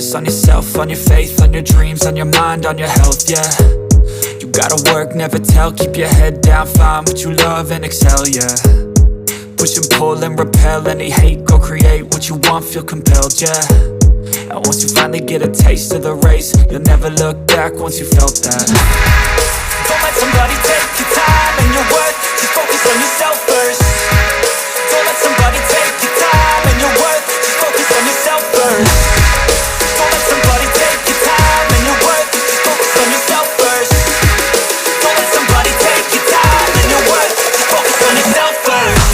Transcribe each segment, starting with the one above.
focus on yourself, on your faith, on your dreams, on your mind, on your health, yeah. You gotta work, never tell, keep your head down, find what you love and excel, yeah. Push and pull and repel any hate, go create what you want, feel compelled, yeah. And once you finally get a taste of the race, you'll never look back once you felt that. Don't let somebody take your time and your worth, just focus on yourself first. Don't let somebody take your time and your worth, just focus on yourself first. Don't let somebody take your time and your worth, just focus on yourself first. Don't let somebody take your time and your worth, just focus on yourself first.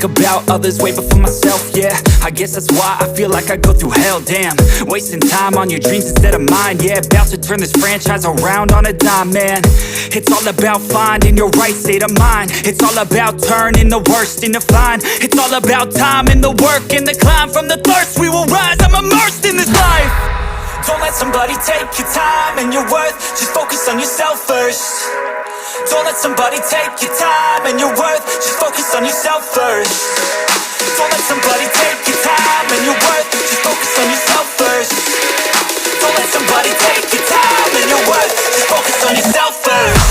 About others way before myself, yeah. I guess that's why I feel like I go through hell, damn. Wasting time on your dreams instead of mine, yeah. About to turn this franchise around on a dime, man. It's all about finding your right state of mind. It's all about turning the worst into fine. It's all about time and the work and the climb. From the thirst we will rise, I'm immersed in this life. Don't let somebody take your time and your worth, just focus on yourself first. Don't let somebody take your time and your worth, just focus on yourself first. Don't let somebody take your time and your worth, just focus on yourself first. Don't let somebody take your time and your worth, just focus on yourself first.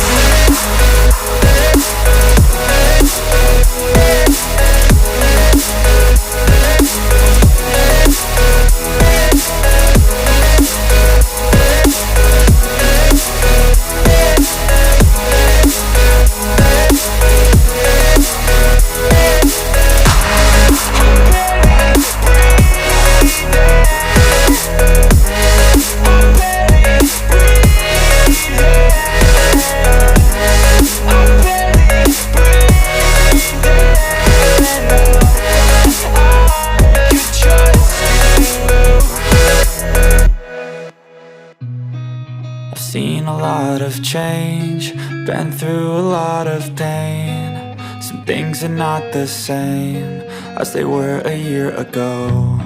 Seen a lot of change, been through a lot of pain. Some things are not the same as they were a year ago,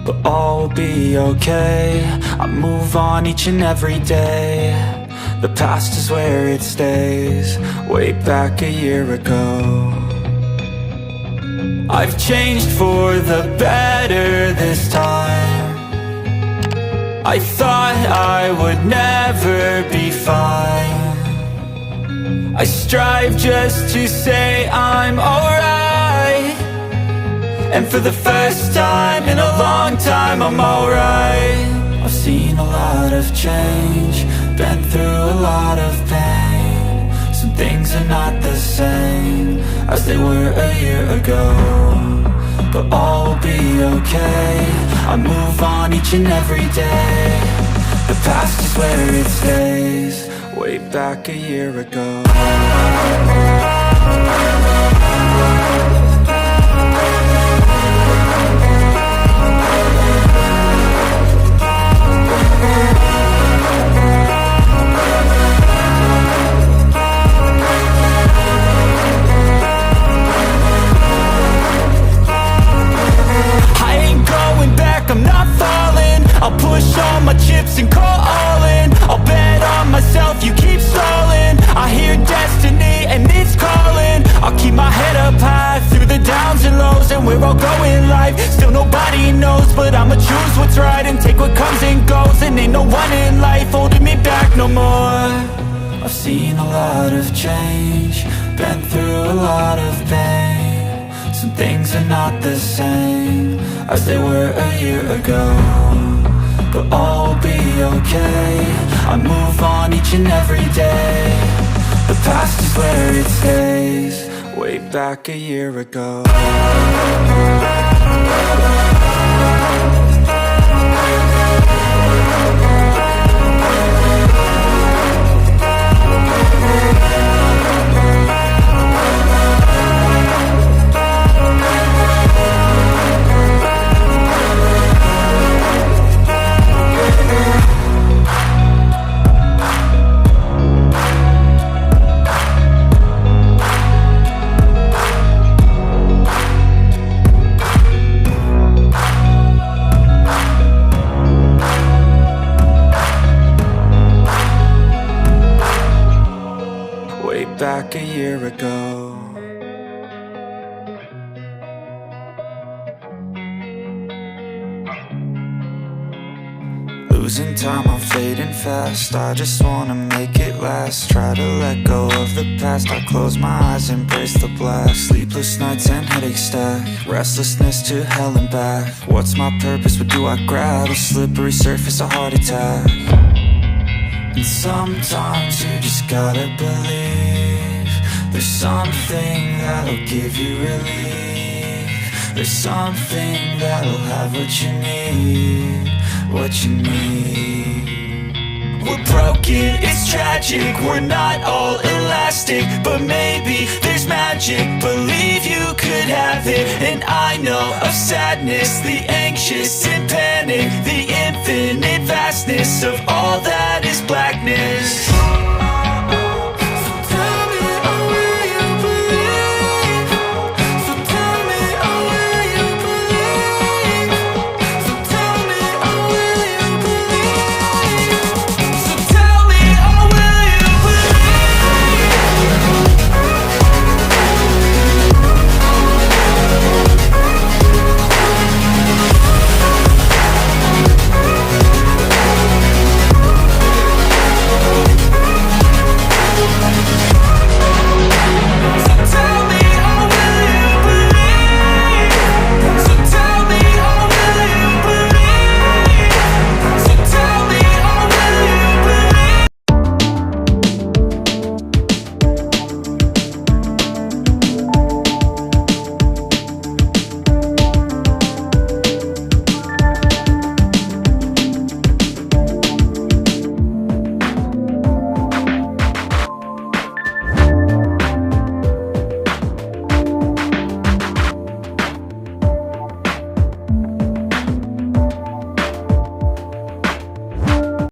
but all will be okay. I move on each and every day. The past is where it stays, way back a year ago. I've changed for the better this time. I thought I would never be fine. I strive just to say I'm alright, and for the first time in a long time I'm alright. I've seen a lot of change, been through a lot of pain. Some things are not the same as they were a year ago, but all will be okay. I move on each and every day. The past is where it stays, way back a year ago. I'm not falling, I'll push all my chips and call all in. I'll bet on myself, you keep stalling. I hear destiny and it's calling. I'll keep my head up high through the downs and lows, and where I'll go in life, still nobody knows. But I'ma choose what's right and take what comes and goes, and ain't no one in life holding me back no more. I've seen a lot of change, been through a lot of pain. Some things are not the same as they were a year ago, but all will be okay. I move on each and every day. The past is where it stays, way back a year ago. back a year ago. Losing time, I'm fading fast. I just wanna make it last. Try to let go of the past. I close my eyes, embrace the blast. Sleepless nights and headaches stack. Restlessness to hell and back. What's my purpose, what do I grab? A slippery surface, a heart attack. And sometimes you just gotta believe there's something that'll give you relief. There's something that'll have what you need, what you need. We're broken, it's tragic, we're not all elastic, but maybe there's magic, believe you could have it. And I know of sadness, the anxious and panic, the infinite vastness of all that is blackness.